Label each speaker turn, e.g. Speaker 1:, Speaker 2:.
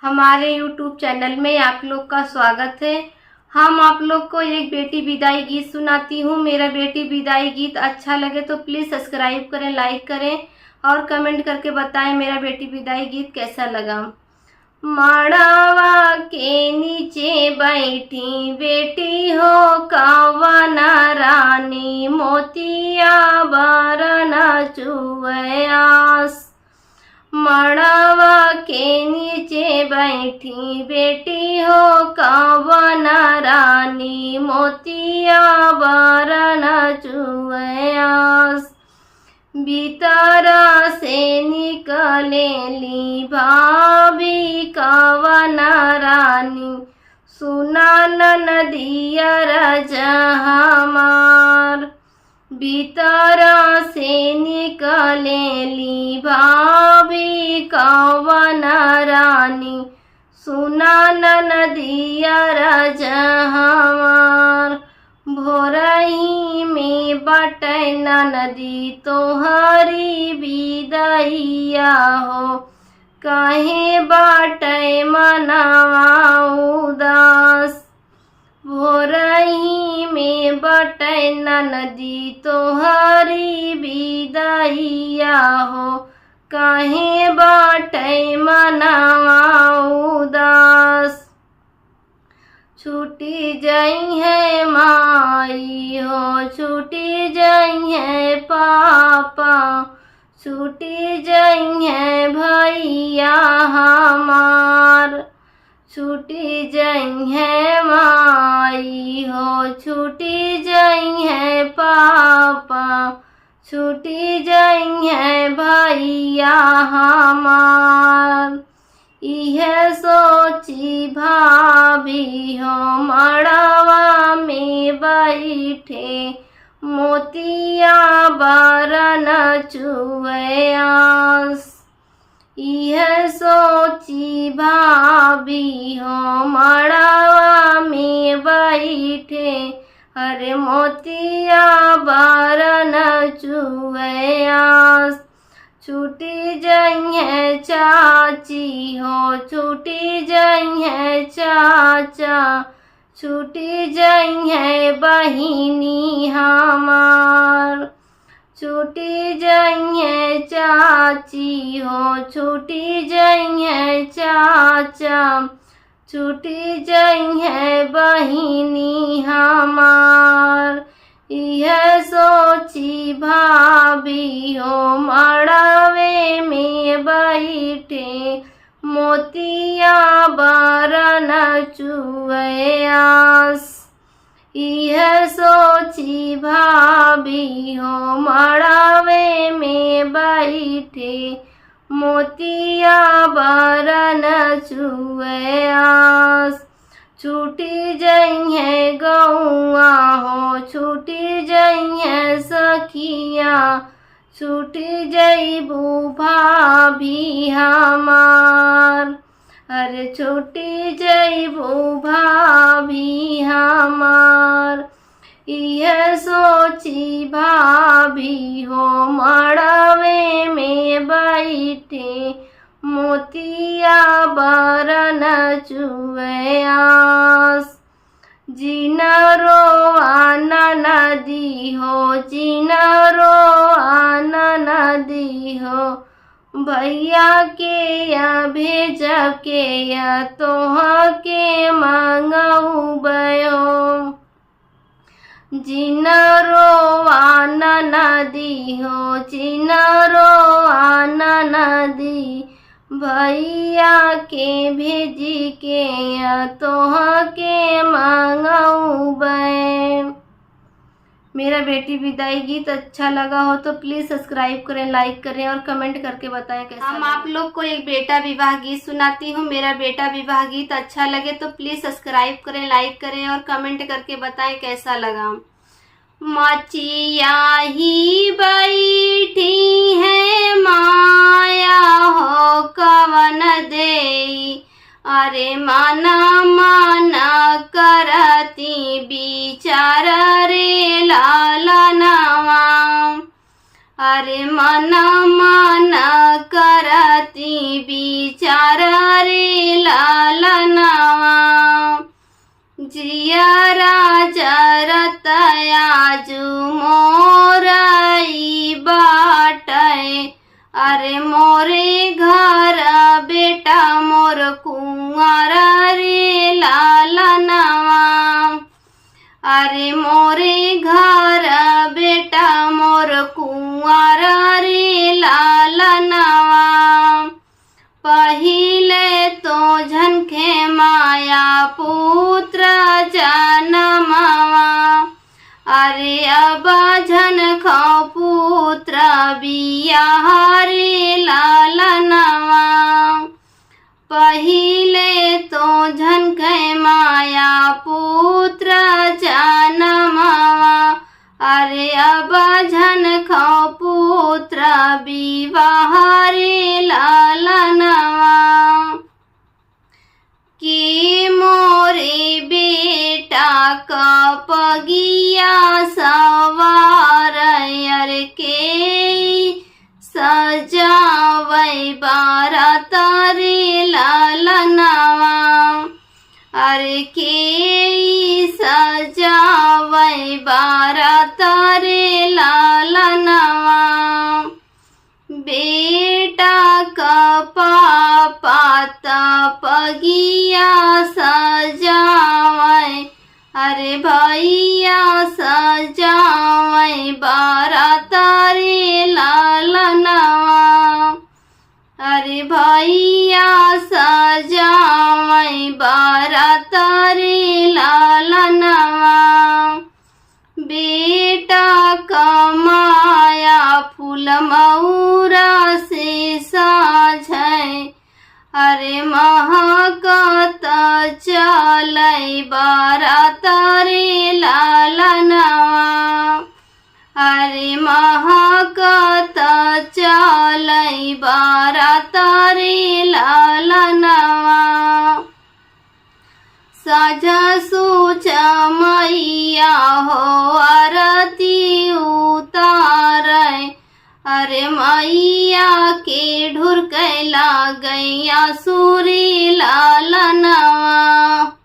Speaker 1: हमारे YouTube channel में आप लोग का स्वागत है। हम आप लोग को एक बेटी विदाई गीत सुनाती हूँ। मेरा बेटी विदाई गीत अच्छा लगे तो प्लीज़ सब्सक्राइब करें, लाइक करें और कमेंट करके बताएं मेरा बेटी विदाई गीत कैसा लगा। मड़वा के नीचे बैठी बेटी हो कावना रानी, मोतिया बरना चुवयास। मड़वा के नीचे बैठी बेटी हो कावना रानी, मोतिया बरना चुवयास। भीतरा से निकलेली भाभी कावना रानी, सुना नदिया हमार। भीतरा से निकलेली भाभी कावना रानी, सुना नदिया हमार। भोरही में बटे नदी तोहरी विदैया हो, काहे बाटे मनवा उदास। भोरही में बटे नदी तोहरी विदैया हो, काहे बाटे मनवा उदास। छूटी जाई है माई हो, छूटी जाई है पापा, छूटी जाई है भैया हमार। छूटी जाई है माई हो, छूटी जाई है पापा, छूटी जाई है भैया हमार। यह सोची भाभी हो मड़वा में बैठे, मोतिया बरना चुवयास। यह सोची भाभी हो मड़वा में बैठे, अरे मोतिया बरना चुवयास। छूटी जाई है चाची हो, छूटी जाई है चाचा, छूटी जाई है बहिनी हमार। छूटी जाई है चाची हो, छूटी जाई है चाचा, छूटी जाई है बहिनी हमार। यह सोची भाभी हो मड़वे में बैठे, मोतिया बरना चुवयास। यह सोची भाभी हो मड़वे में बैठे, मोतिया बरना चुवयास। छूटी जाई है गौआ हो, छूटी जाई है सखिया, छूटी जाइबू भाभी हमार। अरे छूटी जाइबू भाभी हमार। यह सोची भाभी हो मड़वे में बैठे, मोतिया बरना चुवयास। जीना रोआना नदी हो, जीना रोआना नदी हो, भैया के या भेज के या तोह के मांगऊ बयो। जीना रोआना नदी हो, जीना रोआना नदी, भैया के भेजी के या तोह के मांगऊ बे। मेरा बेटी विदाई गीत अच्छा लगा हो तो प्लीज़ सब्सक्राइब करें, लाइक करें और कमेंट करके बताएं कैसा लगा। आप लोग को एक बेटा विवाह गीत सुनाती हूँ। मेरा बेटा विवाह गीत अच्छा लगे तो प्लीज़ सब्सक्राइब करें, लाइक करें और कमेंट करके बताएं कैसा लगा। मचिया ही बैठी है माया हो कवन देई, अरे माना माना करती बिचार रे लाला नवा। अरे मना मना करती बिचार रे ला मोर कुंवर रे लालनवा। अरे मोरे घर बेटा मोर कुंवर रे लालनवा। पहिले तो झनखे माया पुत्र जनमवा। अरे अब झनखो पुत्र बियाह रे लालनवा। पहिले तो झनखे माया पुत्र जनमवा। अरे अब झनखो पुत्र विवाह रे लालनवा। कि मोरे बेटा कपगिया सवार अर के सजावै बारात रे लालनवा। अरे के सजावै बारात रे लालनवा। बेटा पात पगिया सजावै। अरे भैया सजावै बारात रे लालनवा। अरे भैया सजावै बारात रे लालनवा। बेटा कमाया फूल मऊरा से साझै। अरे महकत चलै बारात रे लालनवा। अरे महकत चलै बारात रे लालनवा। साझ सूझ मैया हो आरती उतारै। अरे मैया के ढुरकै लागै आँसू रे लालनवा।